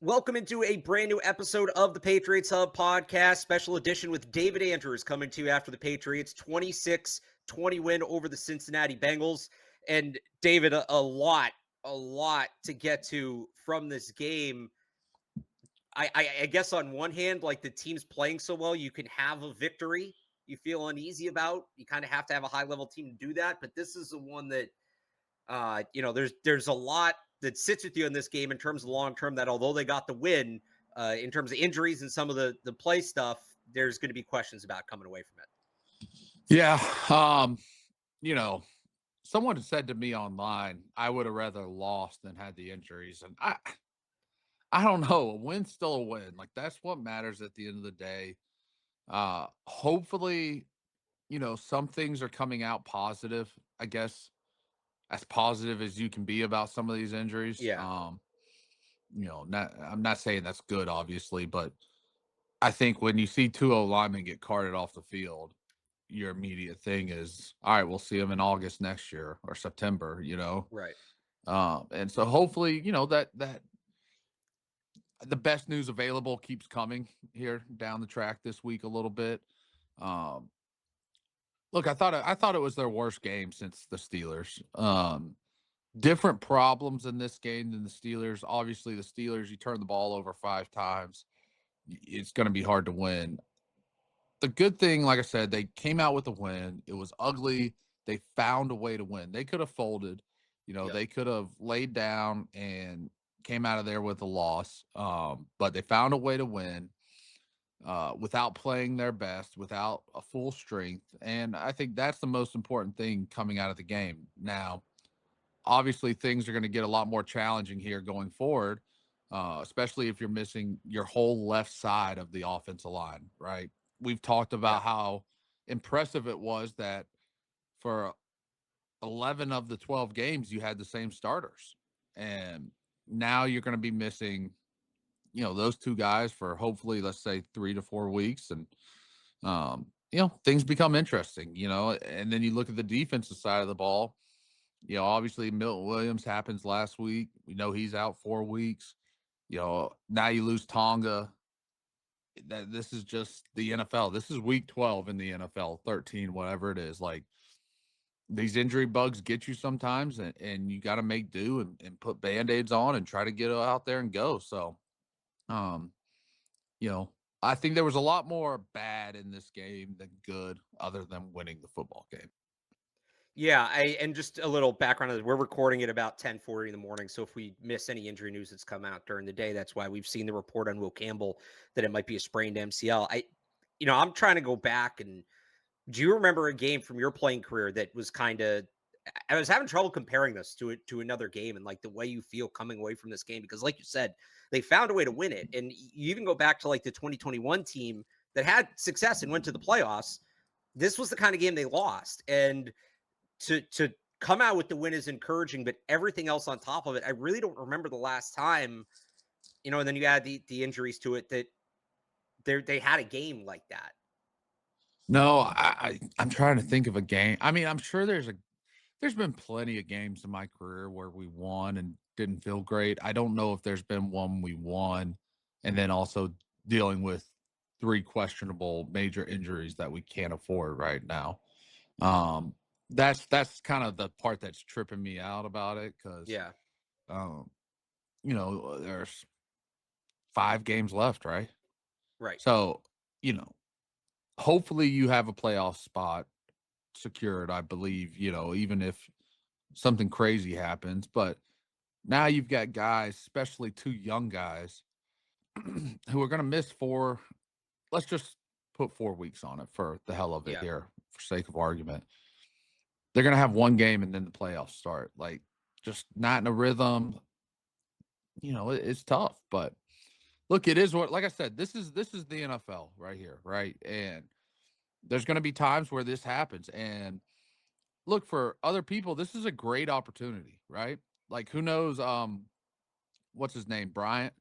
Welcome into a brand new episode of the Patriots Hub podcast, special edition with David Andrews coming to you after the Patriots 26-20 win over the Cincinnati Bengals. And David, a lot to get to from this game. I guess on one hand, like the team's playing so well, you can have a victory you feel uneasy about. You kind of have to have a high level team to do that. But this is the one that, there's a lot that sits with you in this game in terms of long term, that although they got the win, in terms of injuries and some of the play stuff, there's going to be questions about coming away from it. Yeah. Someone said to me online, I would have rather lost than had the injuries. And I don't know. A win's still a win. Like, that's what matters at the end of the day. Hopefully, some things are coming out positive, I guess, as positive as you can be about some of these injuries. Yeah. I'm not saying that's good, obviously, but I think when you see two linemen get carted off the field, your immediate thing is, all right, we'll see them in August next year or September, Right. And so hopefully, that the best news available keeps coming here down the track this week a little bit. Look, I thought it was their worst game since the Steelers. Different problems in this game than the Steelers. Obviously, the Steelers, you turn the ball over 5 times, it's going to be hard to win. The good thing, like I said, they came out with a win. It was ugly. They found a way to win. They could have folded. Yep. They could have laid down and came out of there with a loss. But they found a way to win without playing their best, without a full strength. And I think that's the most important thing coming out of the game. Now, obviously, things are going to get a lot more challenging here going forward, especially if you're missing your whole left side of the offensive line, right? We've talked about how impressive it was that for 11 of the 12 games, you had the same starters. And now you're going to be missing, those two guys for hopefully, let's say 3 to 4 weeks. And, things become interesting, and then you look at the defensive side of the ball. Obviously Milton Williams happens last week. We know he's out 4 weeks. Now you lose Tonga. This is just the NFL. This is week 12 in the NFL, 13, whatever it is. Like, these injury bugs get you sometimes, and you got to make do and put Band-Aids on and try to get out there and go. So, I think there was a lot more bad in this game than good, other than winning the football game. Yeah, and just a little background on this. We're recording at about 10:40 in the morning, so if we miss any injury news that's come out during the day, that's why. We've seen the report on Will Campbell that it might be a sprained MCL. I'm trying to go back, and do you remember a game from your playing career that was I was having trouble comparing this to another game, and like the way you feel coming away from this game, because like you said, they found a way to win it. And you even go back to like the 2021 team that had success and went to the playoffs. This was the kind of game they lost. And to come out with the win is encouraging, but everything else on top of it, I really don't remember the last time, and then you add the injuries to it, that they had a game like that. No, I'm trying to think of a game. I mean, I'm sure there's been plenty of games in my career where we won and didn't feel great. I don't know if there's been one we won and then also dealing with 3 questionable major injuries that we can't afford right now. That's kind of the part that's tripping me out about it, because there's 5 games left, right? Right. So, hopefully you have a playoff spot secured, I believe, even if something crazy happens. But now you've got guys, especially 2 young guys, who are going to miss 4. Let's just put 4 weeks on it for the hell of it here, for sake of argument. They're going to have 1 game and then the playoffs start. Like, just not in a rhythm. It's tough. But look, it is what, like I said, this is the NFL right here, right? And there's going to be times where this happens. And look, for other people, this is a great opportunity, right? Like, who knows? What's his name? Bryant.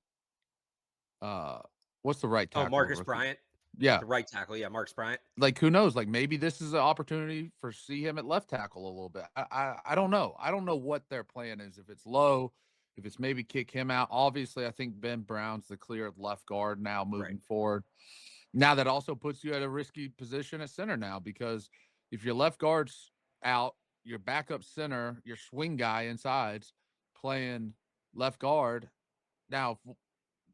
What's the right tackle? Marcus Bryant. Yeah, the right tackle. Yeah, Marcus Bryant. Like, who knows? Like, maybe this is an opportunity for see him at left tackle a little bit. I don't know. I don't know what their plan is. If it's low, If it's maybe kick him out, obviously, I think Ben Brown's the clear left guard now Right. moving forward. Now that also puts you at a risky position at center now because if your left guard's out, your backup center, your swing guy inside's playing left guard. Now, if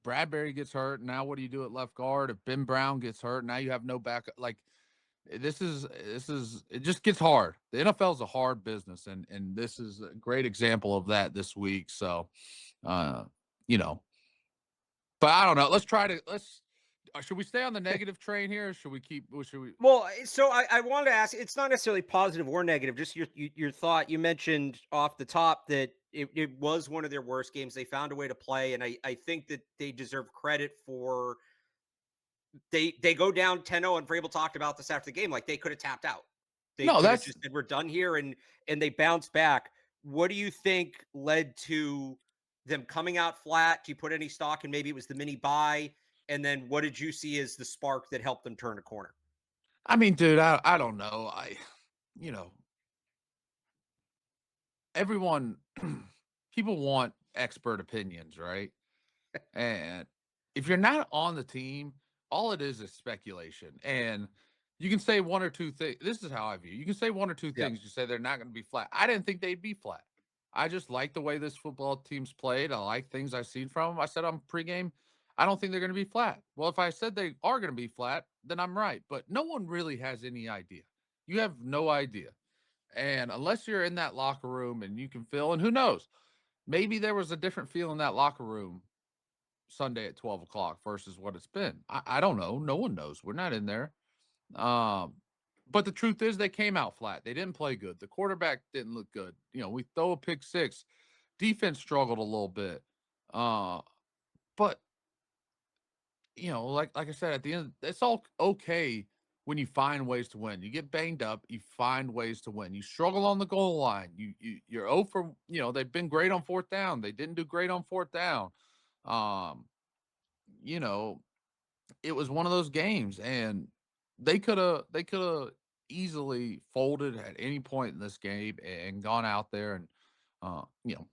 Bradbury gets hurt, now what do you do at left guard? If Ben Brown gets hurt, now you have no backup. Like this is it just gets hard. The NFL is a hard business, and this is a great example of that this week. So, uh, you know, but I don't know. Let's should we stay on the negative train here? Or should we keep? Or should we? Well, so I wanted to ask. It's not necessarily positive or negative. Just your thought. You mentioned off the top that it was one of their worst games. They found a way to play, and I think that they deserve credit for they go down 10-0, and Vrabel talked about this after the game. Like they could have tapped out. They No, could have that's. just said we're done here, and they bounced back. What do you think led to them coming out flat? Do you put any stock in maybe it was the mini buy? And then what did you see as the spark that helped them turn a corner? I mean, dude, I don't know. You know, everyone, people want expert opinions, right? And if you're not on the team, all it is speculation. And you can say one or two things. This is how I view. You can say one or two Yeah. things. You say they're not going to be flat. I didn't think they'd be flat. I just like the way this football team's played. I like things I've seen from them. I said on pregame, I don't think they're going to be flat. Well, if I said they are going to be flat, then I'm right. But no one really has any idea. You have no idea. And unless you're in that locker room and you can feel, and who knows, maybe there was a different feel in that locker room Sunday at 12 o'clock versus what it's been. I don't know. No one knows. We're not in there. Um, but the truth is, they came out flat. They didn't play good. The quarterback didn't look good. You know, we throw a pick six. Defense struggled a little bit. Uh, but you know, like I said, at the end, it's all okay when you find ways to win. You get banged up, you find ways to win. You struggle on the goal line. You're 0 for, you know, they've been great on fourth down. They didn't do great on fourth down. Um, you know, it was one of those games, and they could have easily folded at any point in this game and gone out there and you know,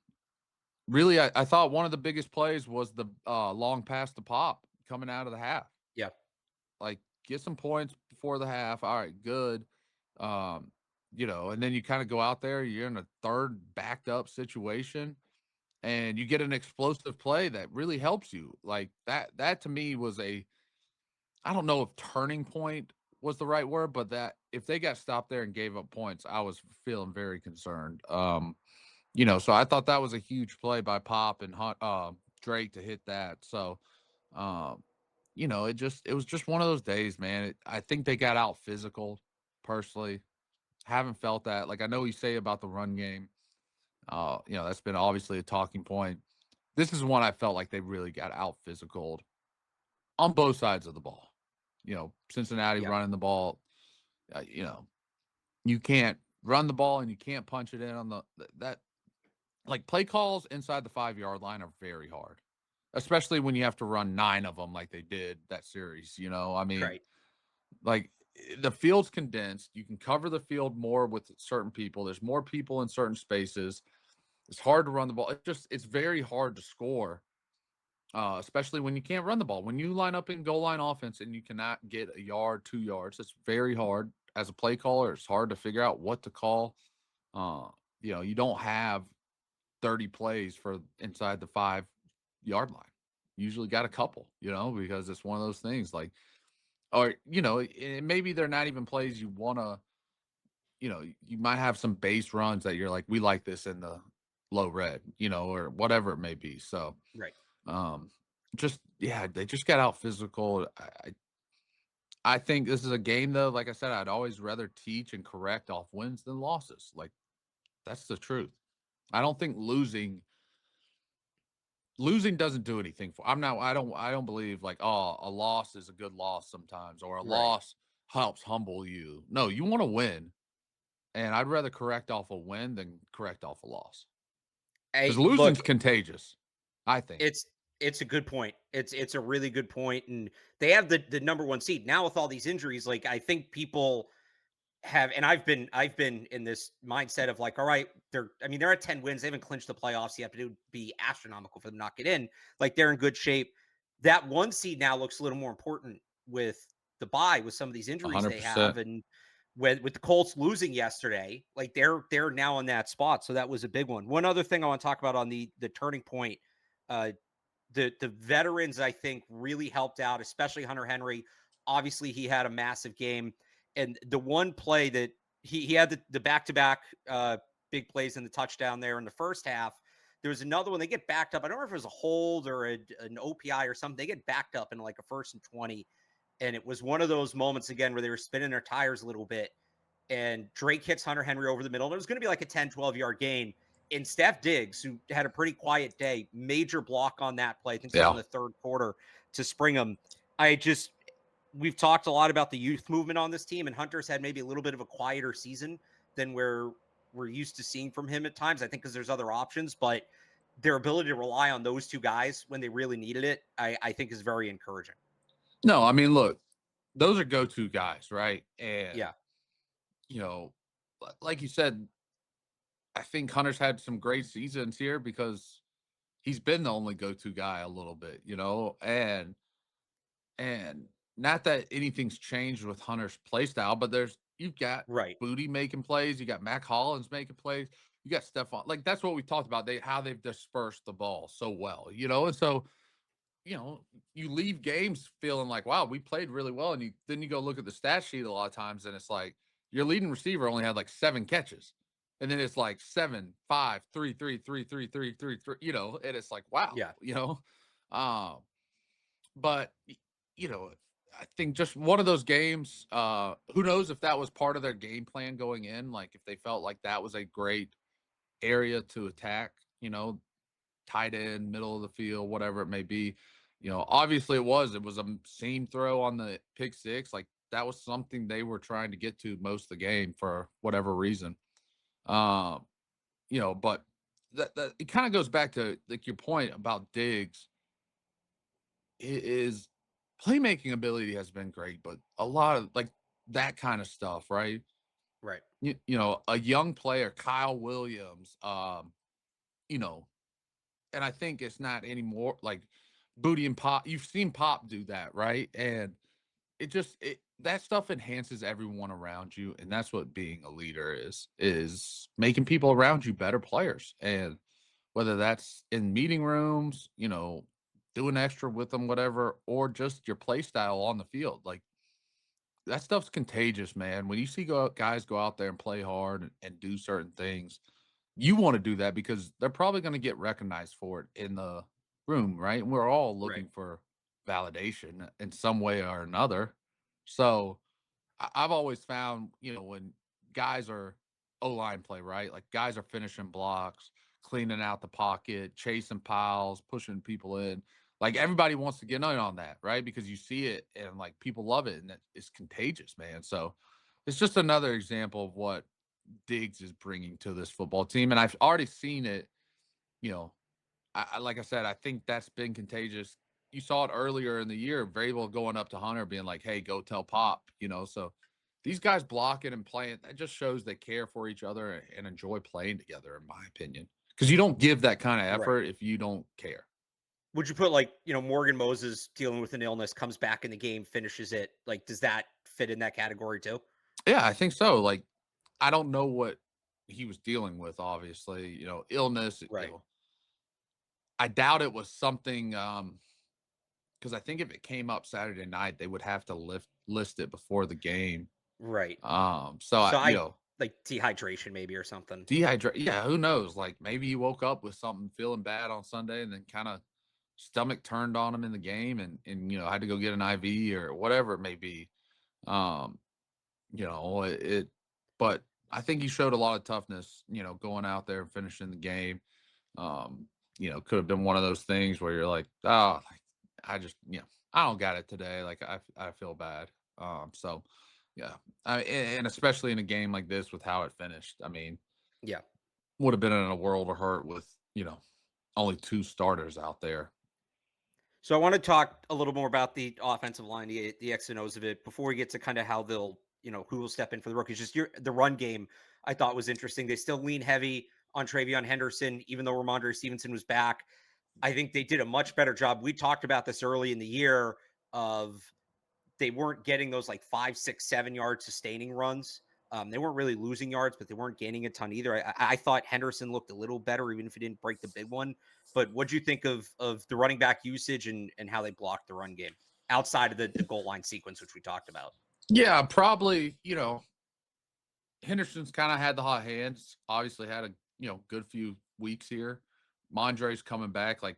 really I thought one of the biggest plays was the long pass to Pop coming out of the half. Yeah. Like, get some points before the half. All right, good. Um, you know, and then you kind of go out there, you're in a third backed up situation and you get an explosive play that really helps you. Like that to me was a I don't know if turning point was the right word, but that if they got stopped there and gave up points, I was feeling very concerned. You know, so I thought that was a huge play by Pop and Drake to hit that. So, um, you know, it was just one of those days, man. I think they got out physical. Personally, haven't felt that. Like I know you say about the run game. You know, that's been obviously a talking point. This is one I felt like they really got out physical on both sides of the ball. You know, Cincinnati Yeah. running the ball. You know, you can't run the ball and you can't punch it in on that. Like play calls inside the 5 yard line are very hard, especially when you have to run 9 of them like they did that series. You know, I mean, Right. like the field's condensed. You can cover the field more with certain people. There's more people in certain spaces. It's hard to run the ball. It's very hard to score, especially when you can't run the ball. When you line up in goal line offense and you cannot get a yard, 2 yards, it's very hard. As a play caller, it's hard to figure out what to call. Uh, you know, you don't have 30 plays for inside the 5 yard line. Usually got a couple, you know, because it's one of those things like, or, you know, maybe they're not even plays you want to, you know, you might have some base runs that you're like, we like this in the low red, you know, or whatever it may be. So, Right. um, just yeah, they just got out physical. I think this is a game though. Like I said, I'd always rather teach and correct off wins than losses. Like that's the truth. I don't think losing doesn't do anything for. I don't believe like oh a loss is a good loss sometimes or a Right. loss helps humble you. No, you want to win, and I'd rather correct off a win than correct off a loss because Hey, look, losing's contagious. I think. it's a good point. It's a really good point, and they have the number one seed now with all these injuries. Like I think people and I've been in this mindset of like, all right, they're at 10 wins. They haven't clinched the playoffs yet, but it would be astronomical for them to not get in. Like they're in good shape. That one seed now looks a little more important with the bye with some of these injuries they have. 100%. And with the Colts losing yesterday, like they're now in that spot. So that was a big one. One other thing I want to talk about on the turning point, uh the veterans I think really helped out, especially Hunter Henry. Obviously, he had a massive game, and the one play that he had the back to back big plays and the touchdown there in the first half. There was another one they get backed up. I don't know if it was a hold or an OPI or something. They get backed up in like a 1st and 20, and it was one of those moments again where they were spinning their tires a little bit and Drake hits Hunter Henry over the middle. And it was going to be like a 10, 12-yard gain. And Steph Diggs, who had a pretty quiet day, major block on that play. I think this was in Yeah. the third quarter to spring him. I just, we've talked a lot about the youth movement on this team, and Hunter's had maybe a little bit of a quieter season than where we're used to seeing from him at times. I think because there's other options, but their ability to rely on those two guys when they really needed it, I think is very encouraging. No, I mean, look, those are go-to guys, right? And, Yeah, you know, like you said, I think Hunter's had some great seasons here because he's been the only go-to guy a little bit, and not that anything's changed with Hunter's play style, but you've got right. Booty making plays, you got Mac Hollins making plays, you got Stephon. Like that's what we talked about. How they've dispersed the ball so well, and so you leave games feeling like, wow, we played really well. And then you go look at the stat sheet a lot of times, and it's like your leading receiver only had like 7 catches. And then it's like 7, 5, 3, 3, 3, 3, 3, 3, 3, and it's like, wow, Yeah, Um, but I think just one of those games, who knows if that was part of their game plan going in, like if they felt like that was a great area to attack, tight end, middle of the field, whatever it may be. Obviously it was a seam throw on the pick six. Like that was something they were trying to get to most of the game for whatever reason. Um, but that it kind of goes back to like your point about Diggs. His playmaking ability has been great, but a lot of like that kind of stuff, right? right, A young player, Kyle Williams, you know, and I think it's not anymore like Booty and Pop. You've seen Pop do that, right? And that stuff enhances everyone around you, and that's what being a leader is making people around you better players. And whether that's in meeting rooms, doing extra with them, whatever, or just your play style on the field, like that stuff's contagious, man. When you see guys go out there and play hard and do certain things, you want to do that because they're probably going to get recognized for it in the room, right? And we're all right, looking for validation in some way or another. So I've always found, when guys are O-line play, right? Like guys are finishing blocks, cleaning out the pocket, chasing piles, pushing people in. Like everybody wants to get in on that, right? Because you see it and like people love it and it's contagious, man. So it's just another example of what Diggs is bringing to this football team. And I've already seen it, you know, like I said, I think that's been contagious. You saw it earlier in the year, Vrabel going up to Hunter, being like, "Hey, go tell Pop," So these guys blocking and playing that just shows they care for each other and enjoy playing together, in my opinion. Because you don't give that kind of right. effort if you don't care. Would you put like, Morgan Moses dealing with an illness, comes back in the game, finishes it? Like, does that fit in that category too? Yeah, I think so. Like, I don't know what he was dealing with. Obviously, illness. Right. I doubt it was something. Because I think if it came up Saturday night, they would have to list it before the game. Right. So So I like dehydration maybe or something. dehydrate. Yeah, who knows? Like maybe he woke up with something feeling bad on Sunday, and then kind of stomach turned on him in the game, and had to go get an IV or whatever it may be. Um, it. But I think he showed a lot of toughness. Going out there and finishing the game. Um, could have been one of those things where you're like, oh, like, I just, I don't got it today. Like I feel bad. So yeah, and especially in a game like this with how it finished, I mean, Yeah. would have been in a world of hurt with only two starters out there. So I want to talk a little more about the offensive line, the X and O's of it, before we get to kind of how they'll who will step in for the rookies. Just the run game, I thought was interesting. They still lean heavy on Travion Henderson, even though Ramondre Stevenson was back. I think they did a much better job. We talked about this early in the year of they weren't getting those like 5, 6, 7 yard sustaining runs. They weren't really losing yards, but they weren't gaining a ton either. I thought Henderson looked a little better, even if he didn't break the big one. But what'd you think of the running back usage and how they blocked the run game outside of the goal line sequence, which we talked about? Yeah, probably, Henderson's kind of had the hot hands. Obviously had a, good few weeks here. Mondre's coming back. Like,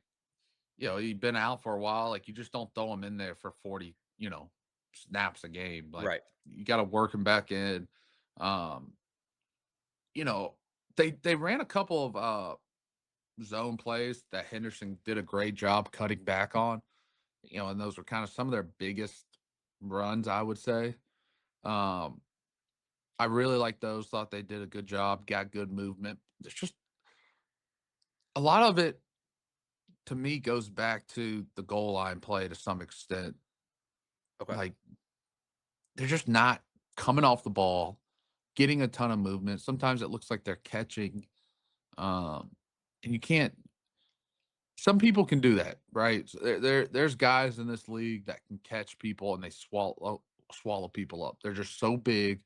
he'd been out for a while. Like, you just don't throw him in there for 40, snaps a game. Like, Right. you got to work him back in. Um, you know, they ran a couple of zone plays that Henderson did a great job cutting back on. And those were kind of some of their biggest runs, I would say. Um, I really like those. Thought they did a good job. Got good movement. There's just a lot of it to me goes back to the goal line play to some extent. Okay. Like they're just not coming off the ball, getting a ton of movement. Sometimes it looks like they're catching, and you can't. Some people can do that, right? So there's guys in this league that can catch people and they swallow people up. They're just so big,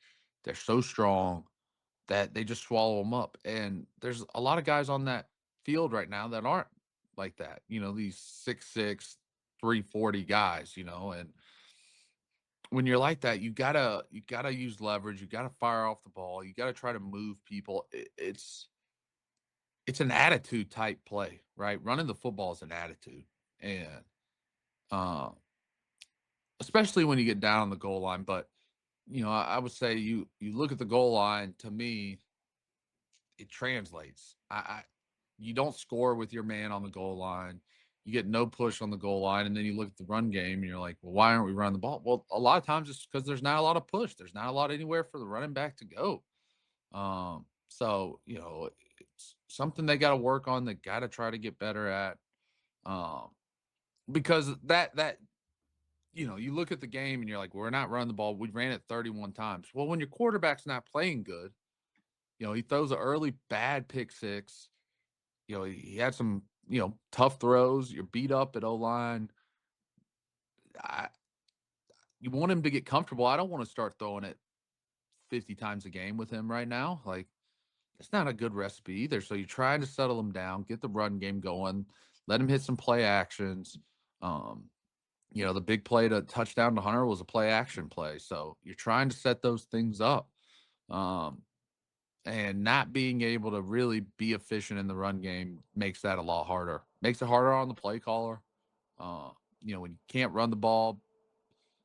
they're so strong that they just swallow them up. And there's a lot of guys on that field right now that aren't like that. These 6'6", 340 guys. And when you're like that, you gotta use leverage. You gotta fire off the ball. You gotta try to move people. It's an attitude type play, right? Running the football is an attitude, and uh, especially when you get down on the goal line. But I would say you look at the goal line. To me, it translates. You don't score with your man on the goal line. You get no push on the goal line, and then you look at the run game, and you're like, well, why aren't we running the ball? Well, a lot of times it's because there's not a lot of push. There's not a lot anywhere for the running back to go. So it's something they got to work on. They got to try to get better at. Um, because you look at the game and you're like, we're not running the ball. We ran it 31 times. Well, when your quarterback's not playing good, he throws an early bad pick six. He had some, tough throws. You're beat up at O line. You want him to get comfortable. I don't want to start throwing it 50 times a game with him right now. Like, it's not a good recipe either. So you're trying to settle him down, get the run game going, let him hit some play actions. Um, the big play to touchdown to Hunter was a play action play. So you're trying to set those things up. Um, and not being able to really be efficient in the run game makes that a lot harder. Makes it harder on the play caller. Uh, when you can't run the ball,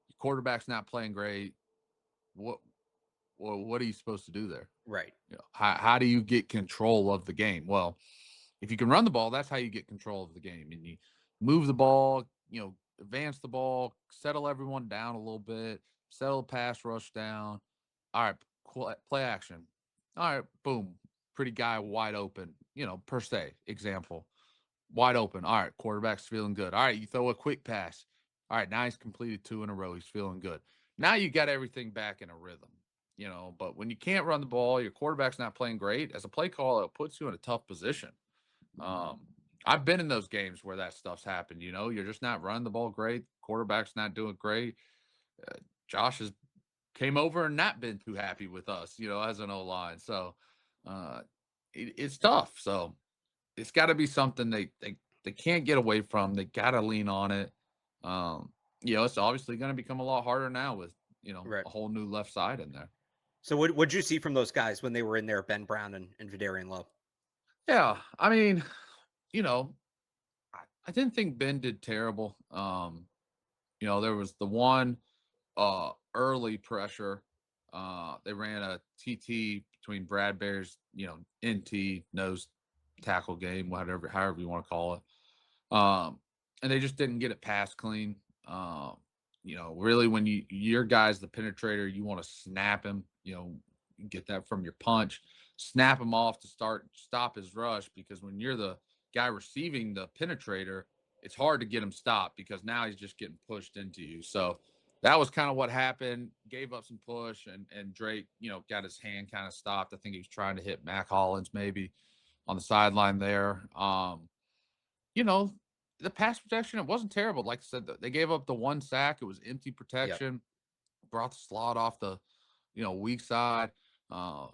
your quarterback's not playing great. What what are you supposed to do there? Right. How do you get control of the game? Well, if you can run the ball, that's how you get control of the game. And you move the ball, advance the ball, settle everyone down a little bit, settle the pass rush down. All right, play action. All right, boom, pretty guy wide open, per se, example. Wide open. All right, quarterback's feeling good. All right, you throw a quick pass. All right, now he's completed 2 in a row. He's feeling good. Now you got everything back in a rhythm, but when you can't run the ball, your quarterback's not playing great. As a play caller, it puts you in a tough position. Um, I've been in those games where that stuff's happened. You're just not running the ball great. Quarterback's not doing great. Josh has came over and not been too happy with us, as an O line. So uh, it's tough. So it's got to be something they can't get away from. They got to lean on it. Um, it's obviously going to become a lot harder now with Right. a whole new left side in there. So what'd you see from those guys when they were in there, Ben Brown and Vidarian Lowe? Yeah, I mean, you know, I didn't think Ben did terrible. There was the one early pressure. They ran a TT between Bradbury's, NT nose tackle game, whatever, however you want to call it. And they just didn't get it past clean. Really when your guy's the penetrator, you want to snap him, get that from your punch, snap him off to stop his rush, because when you're the guy receiving the penetrator, it's hard to get him stopped because now he's just getting pushed into you. So that was kind of what happened. Gave up some push, and Drake, got his hand kind of stopped. I think he was trying to hit Mac Hollins maybe on the sideline there. You know, the pass protection, it wasn't terrible. Like I said, they gave up the one sack. It was empty Yep. protection. Brought the slot off the, weak side. Uh,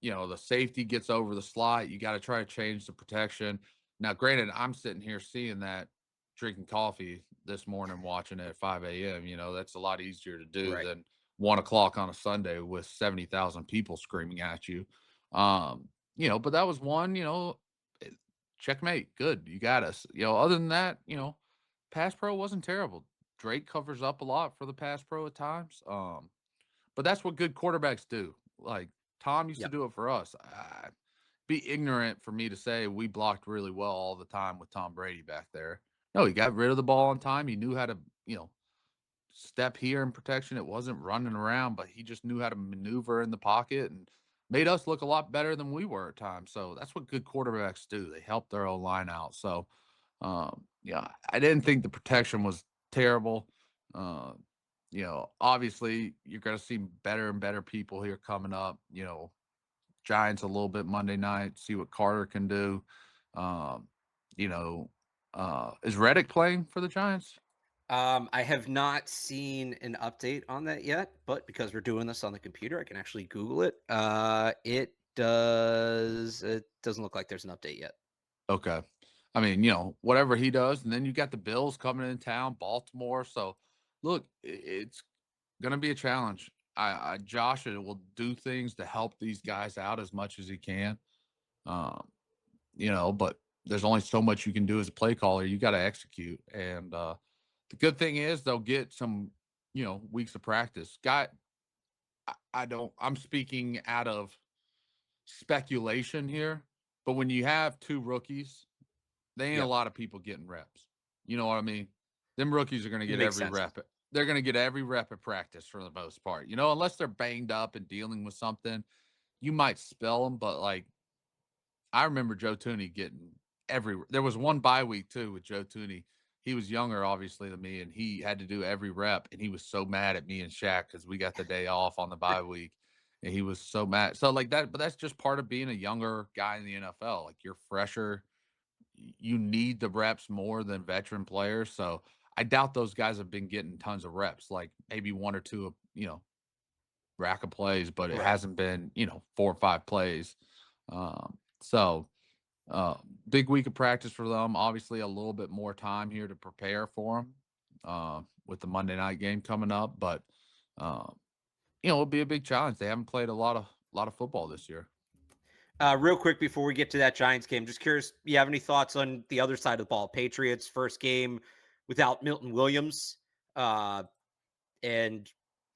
the safety gets over the slot. You got to try to change the protection. Now, granted, I'm sitting here seeing that, drinking coffee this morning, watching it at 5 a.m. That's a lot easier to do Right. than 1 o'clock on a Sunday with 70,000 people screaming at you. But that was one, eh, checkmate. Good. You got us. Other than that, pass pro wasn't terrible. Drake covers up a lot for the pass pro at times. But that's what good quarterbacks do. Like Tom used to Yep. do it for us. Be ignorant for me to say we blocked really well all the time with Tom Brady back there. No, he got rid of the ball on time. He knew how to, step here in protection. It wasn't running around, but he just knew how to maneuver in the pocket and made us look a lot better than we were at times. So that's what good quarterbacks do. They help their own line out. So, yeah, I didn't think the protection was terrible. Uh, obviously you're going to see better and better people here coming up. Giants a little bit Monday night, see what Carter can do. Um, is Reddick playing for the Giants? I have not seen an update on that yet, but because we're doing this on the computer, I can actually Google it. It doesn't look like there's an update yet. Okay. I mean, whatever he does, and then you got the Bills coming in town, Baltimore. So, look, it's going to be a challenge. Josh will do things to help these guys out as much as he can. Um, but there's only so much you can do as a play caller. You got to execute. And the good thing is they'll get some, weeks of practice. I don't, I'm speaking out of speculation here, but when you have two rookies, they ain't a Yep. lot of people getting reps. You know what I mean? Them rookies are going to It get makes every sense. rep. They're going to get every rep at practice for the most part. Unless they're banged up and dealing with something, you might spell them, but like I remember Joe Tooney getting there was one bye week too with Joe Tooney. He was younger, obviously, than me, and he had to do every rep. And he was so mad at me and Shaq because we got the day off on the bye week. And he was so mad. So, like that, but that's just part of being a younger guy in the NFL. Like you're fresher, you need the reps more than veteran players. So I doubt those guys have been getting tons of reps, like maybe one or two, rack of plays, but it Right. hasn't been, 4 or 5 plays. So uh, big week of practice for them. Obviously, a little bit more time here to prepare for them with the Monday night game coming up. But uh, it'll be a big challenge. They haven't played a lot of football this year. Real quick before we get to that Giants game, just curious, you have any thoughts on the other side of the ball? Patriots first game without Milton Williams, uh, and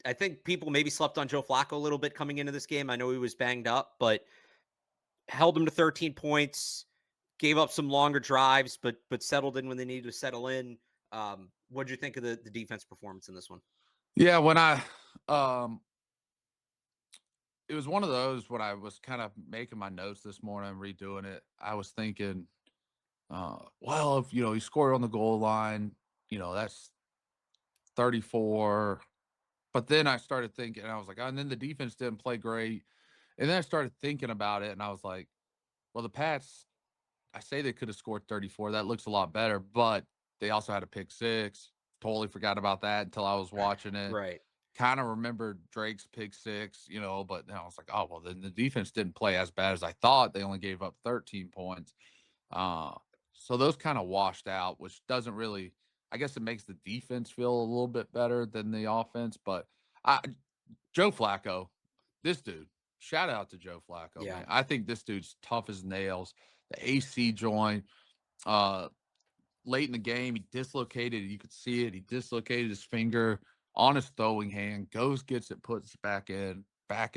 I think people maybe slept on Joe Flacco a little bit coming into this game. I know he was banged up, but held him to 13 points, gave up some longer drives, but settled in when they needed to settle in. What did you think of the defense performance in this one? Yeah, um, it was one of those when I was kind of making my notes this morning, redoing it. I was thinking, well, if you score on the goal line, that's 34. But then I started thinking, I was like, oh, and then the defense didn't play great. And then I started thinking about it, and I was like, well, the Pats, I say they could have scored 34. That looks a lot better, but they also had a pick six. Totally forgot about that until I was watching it. Right. Kind of remembered Drake's pick six, but then I was like, oh, well, then the defense didn't play as bad as I thought. They only gave up 13 points. Uh, so those kind of washed out, which doesn't really, I guess it makes the defense feel a little bit better than the offense. But I, Joe Flacco, this dude, shout out to Joe Flacco, Yeah. man. I think this dude's tough as nails. The AC joint, uh, late in the game, he dislocated. You could see it. He dislocated his finger on his throwing hand. Goes, gets it, puts it back in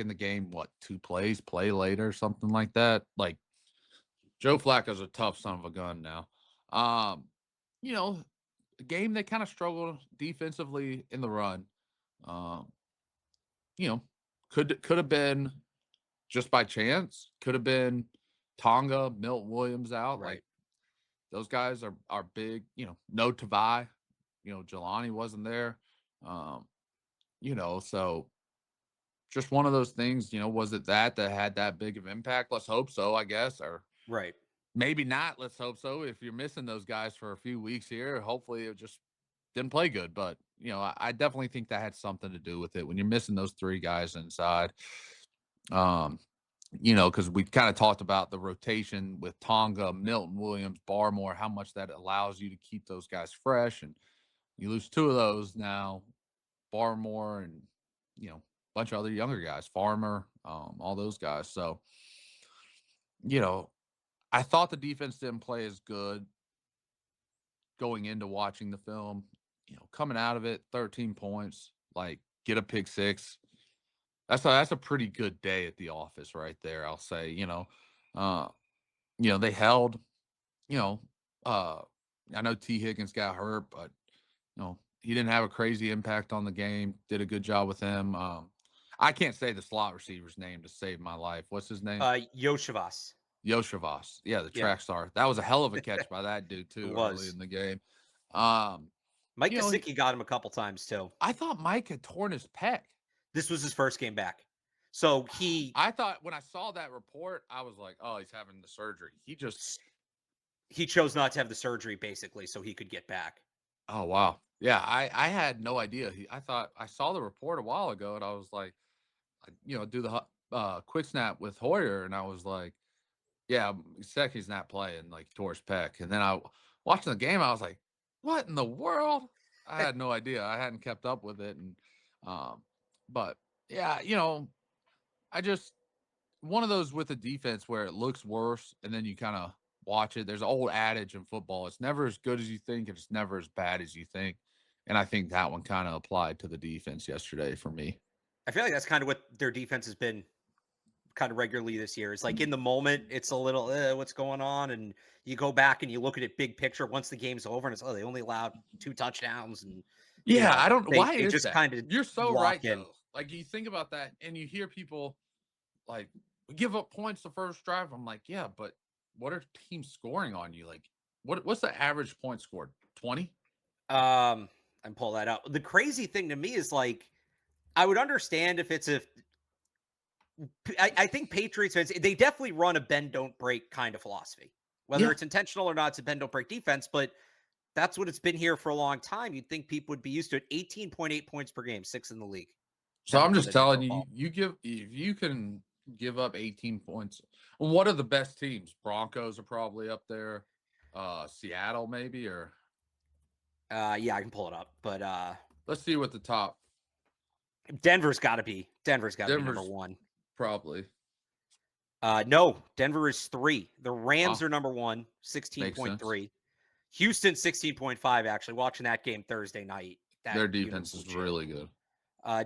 the game. What 2 plays, play later, something like that. Like Joe Flacco's a tough son of a gun now. Um, you know, a game they kind of struggled defensively in the run. Um, you know, could have been just by chance. Could have been Tonga, Milton Williams out. Like Right. those guys are big. No Tavai. Jelani wasn't there. Um, so just one of those things, was it that had that big of impact? Let's hope so, I guess, or Right. maybe not. Let's hope so. If you're missing those guys for a few weeks here, hopefully it just didn't play good. But I definitely think that had something to do with it when you're missing those three guys inside. Um, because we kind of talked about the rotation with Tonga, Milton Williams, Barmore, how much that allows you to keep those guys fresh. And you lose two of those now, Barmore and, a bunch of other younger guys, Farmer, all those guys. So, you know, I thought the defense didn't play as good going into watching the film. Coming out of it, 13 points, like get a pick six. That's a pretty good day at the office right there. I'll say, uh, they held, you know, uh, I know T. Higgins got hurt, but he didn't have a crazy impact on the game. Did a good job with him. I can't say the slot receiver's name to save my life. What's his name? Yoshavas. Yoshavas. Yeah, the Yeah, track star. That was a hell of a catch by that dude it too early was. in the game. Um, Mike you know, he, Gesicki got him a couple times too. I thought Mike had torn his pec. This was his first game back. So I thought when I saw that report, I was like, "Oh, he's having the surgery." he chose not to have the surgery basically so he could get back. Oh wow, yeah. I had no idea. I thought I saw the report a while ago, and I was like, do the quick snap with Hoyer, and I was like, yeah, Secchi's not playing, like, tore his pec. And then watching the game, I was like, what in the world? I had no idea. I hadn't kept up with it. And, um, but yeah, I just, one of those with a defense where it looks worse and then you kind of watch it. There's an old adage in football. It's never as good as you think, and it's never as bad as you think. And I think that one kind of applied to the defense yesterday for me. I feel like that's kind of what their defense has been kind of regularly this year. It's like in the moment, it's a little what's going on, and you go back and you look at it big picture once the game's over, and it's they only allowed 2 touchdowns, and Yeah, I don't, why they is just that? kind of You're so lock right, in. though. Like, you think about that and you hear people like, we give up points the first drive. I'm like, yeah, but what are teams scoring on you? Like, what's the average point scored? 20? And pull that up. The crazy thing to me is like I would understand if it's a I think Patriots fans, they definitely run a bend don't break kind of philosophy. Whether Yeah. it's intentional or not, it's a bend don't break defense, but that's what it's been here for a long time. You'd think people would be used to it. 18.8 points per game, sixth in the league. So Never I'm done just it in telling you, football. if you can give up 18 points, what are the best teams? Broncos are probably up there. Seattle maybe, or Yeah, I can pull it up, but let's see what the top. Denver's got to be number Denver's one. probably. No, Denver is three. The Rams Wow, are number one, makes sense. 16.3. Houston 16.5. Actually, watching that game Thursday night, that Their unit defense was is legit. really good.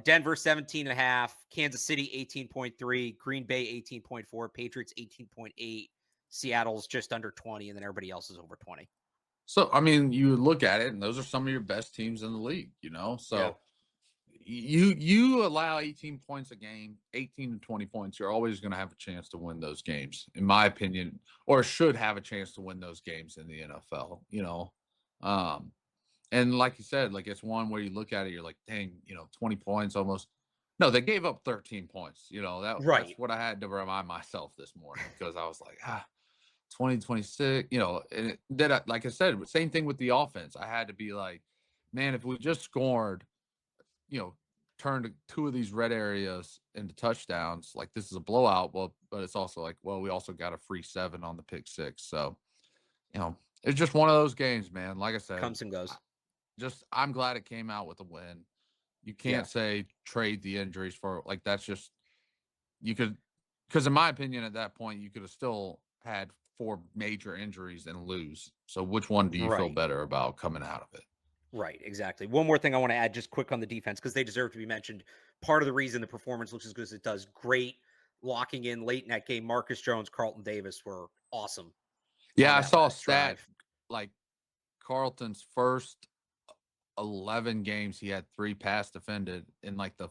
Denver 17.5, Kansas City 18.3, Green Bay 18.4, Patriots 18.8, Seattle's just under 20, and then everybody else is over 20. So I mean, you look at it, and those are some of your best teams in the league. Yeah. So you allow 18 points a game, 18 to 20 points, you're always going to have a chance to win those games, in my opinion, or should have a chance to win those games in the NFL. Um, and like you said, like, it's one where you look at it, you're like, dang, 20 points almost. No, they gave up 13 points. That's Right. what I had to remind myself this morning, because I was like, 2026, and like I said, same thing with the offense. I had to be like, man, if we just scored, you know, turned two of these red areas into touchdowns, like, this is a blowout. Well, but it's also like, well, we also got a free 7 on the pick 6. So, it's just one of those games, man. Like I said, Comes and goes. I'm glad it came out with a win. You Yeah. can't say trade the injuries for, like, that's just, you could, because in my opinion, at that point, you could have still had 4 major injuries and lose. So which one do you feel Right. better about coming out of it? Right. Exactly. One more thing I want to add just quick on the defense because they deserve to be mentioned. Part of the reason the performance looks as good as it does, great locking in late in that game. Marcus Jones, Carlton Davis were awesome Yeah, on I that saw a last stat, drive. like, Carlton's first 11 games, he had 3 pass defended. In, like, the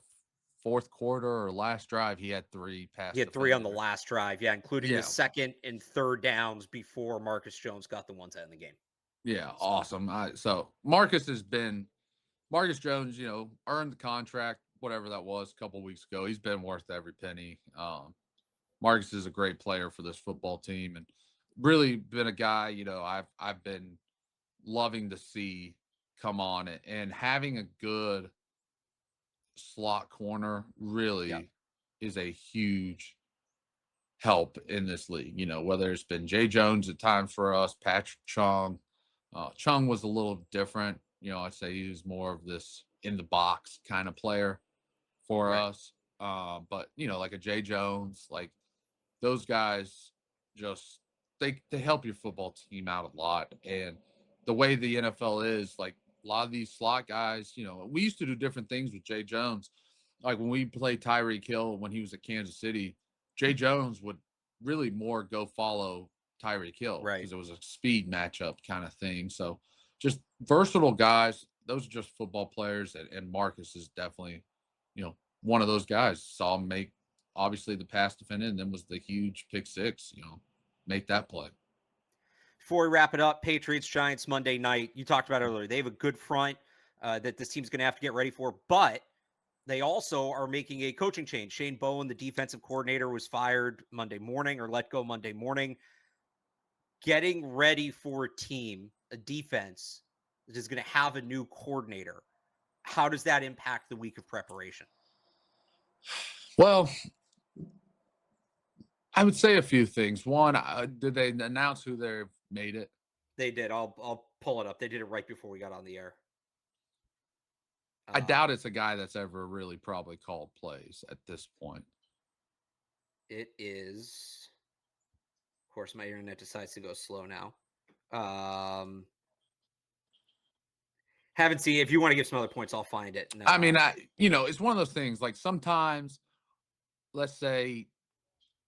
fourth quarter or last drive, he had 3 He pass had three on defended. the last drive, yeah, including the Yeah. second and third downs before Marcus Jones got the 1-10 in the game. Yeah, So awesome. So Marcus has been Marcus Jones, earned the contract, whatever that was, a couple weeks ago. He's been worth every penny. Marcus is a great player for this football team, and really been a guy, I've been loving to see come on it, and having a good slot corner Yep. really is a huge help in this league. Whether it's been Jay Jones at times for us, Patrick Chung. Chung was a little different. I'd say he was more of this in the box kind of player for Right. us. But like a Jay Jones, like those guys just they help your football team out a lot. And the way the NFL is, like a lot of these slot guys, we used to do different things with Jay Jones. Like when we played Tyreek Hill when he was at Kansas City, Jay Jones would really more go follow Tyreek Hill Right. because it was a speed matchup kind of thing. So just versatile guys. Those are just football players, and Marcus is definitely, one of those guys. Saw him make obviously the pass defended, and then was the huge pick six, make that play. Before we wrap it up, Patriots Giants Monday night. You talked about it earlier. They have a good front that this team's going to have to get ready for, but they also are making a coaching change. Shane Bowen, the defensive coordinator, was fired Monday morning or let go Monday morning. Getting ready for a team, a defense that is going to have a new coordinator. How does that impact the week of preparation? Well, I would say a few things. One, did they announce who they've made it? They did. I'll pull it up. They did it right before we got on the air. I doubt Um, it's a guy that's ever really probably called plays at this point. it is, of course, my internet decides to go slow now. Um, haven't seen. If you want to give some other points, I'll find it. I mean, No, it's one of those things. Like sometimes, let's say,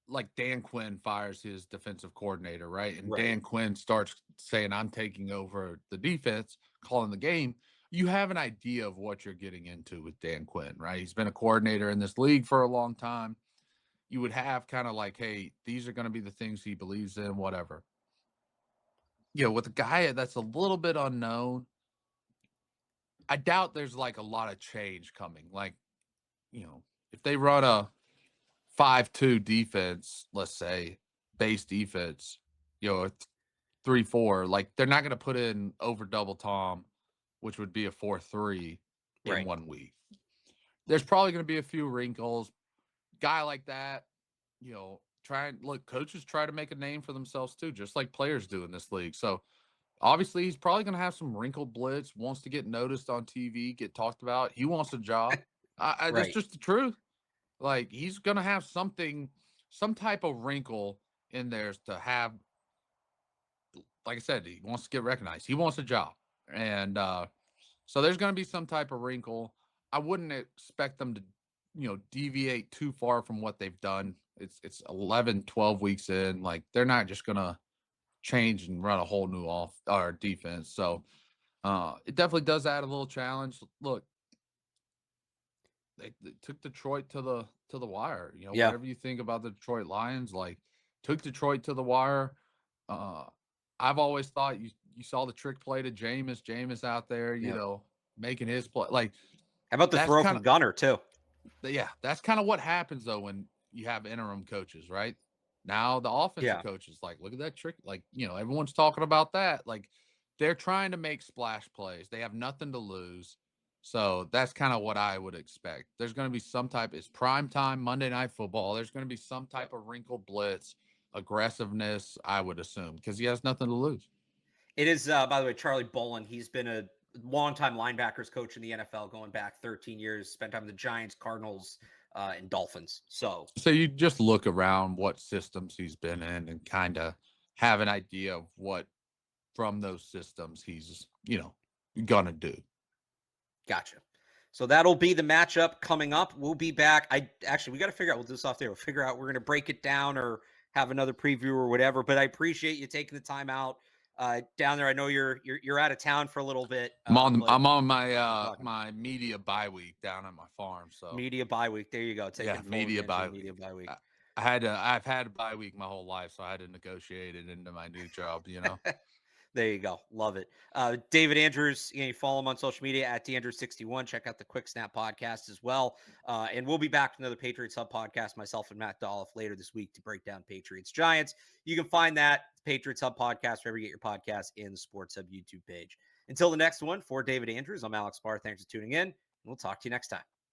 like Dan Quinn fires his defensive coordinator, right? And right, Dan Quinn starts saying, "I'm taking over the defense, calling the game." You have an idea of what you're getting into with Dan Quinn, right? He's been a coordinator in this league for a long time. You would have kind of like, hey, these are going to be the things he believes in, whatever. With a guy that's a little bit unknown, I doubt there's like a lot of change coming. Like, if they run a 5-2 defense, let's say, base defense, 3-4, like they're not going to put in over double Tom, which would be a 4-3 in right. 1 week. There's probably going to be a few wrinkles. Guy like that, try and look, coaches try to make a name for themselves too, just like players do in this league. So obviously he's probably going to have some wrinkled blitz, wants to get noticed on TV, get talked about. He wants a job. That's Right. just the truth. Like he's going to have something, some type of wrinkle in there to have. Like I said, he wants to get recognized. He wants a job. And so there's going to be some type of wrinkle. I wouldn't expect them to, deviate too far from what they've done. It's 11, 12 weeks in. Like they're not just going to change and run a whole new off or defense. So it definitely does add a little challenge. Look, they took Detroit to the wire. Yeah. Whatever you think about the Detroit Lions, like took Detroit to the wire. Uh, I've always thought you saw the trick play to Jameis out there, Yep. making his play. Like How about the that's throw kind from of Gunner too? yeah, that's kind of what happens though when you have interim coaches, right? Now the offensive Yeah. coach is like, look at that trick. Like, everyone's talking about that. Like they're trying to make splash plays. They have nothing to lose. So that's kind of what I would expect. There's going to be some type, it's prime time Monday Night Football. There's going to be some type of wrinkled blitz, aggressiveness, I would assume, because he has nothing to lose. It is, by the way, Charlie Bolin. He's been a longtime linebackers coach in the NFL, going back 13 years. Spent time with the Giants, Cardinals, and Dolphins. So So you just look around what systems he's been in and kind of have an idea of what from those systems he's, gonna do. gotcha. So that'll be the matchup coming up. We'll be back. We got to figure out. We'll do this off there. We'll figure out. We're going to break it down or have another preview or whatever. But I appreciate you taking the time out down there. I know you're out of town for a little bit, but I'm on my we're talking my media bye week down at my farm. So media bye week. There you go. yeah, Taking full media advantage of bye the media week. bye week. I've had a bye week my whole life, so I had to negotiate it into my new job. There you go. Love it. David Andrews, you follow him on social media at DAndrews61. Check out the Quick Snap podcast as well. And we'll be back with another Patriots Hub podcast, myself and Matt Dolph, later this week to break down Patriots Giants. You can find that Patriots Hub podcast wherever you get your podcast in the Sports Hub YouTube page. Until the next one, for David Andrews, I'm Alex Barth. Thanks for tuning in. And we'll talk to you next time.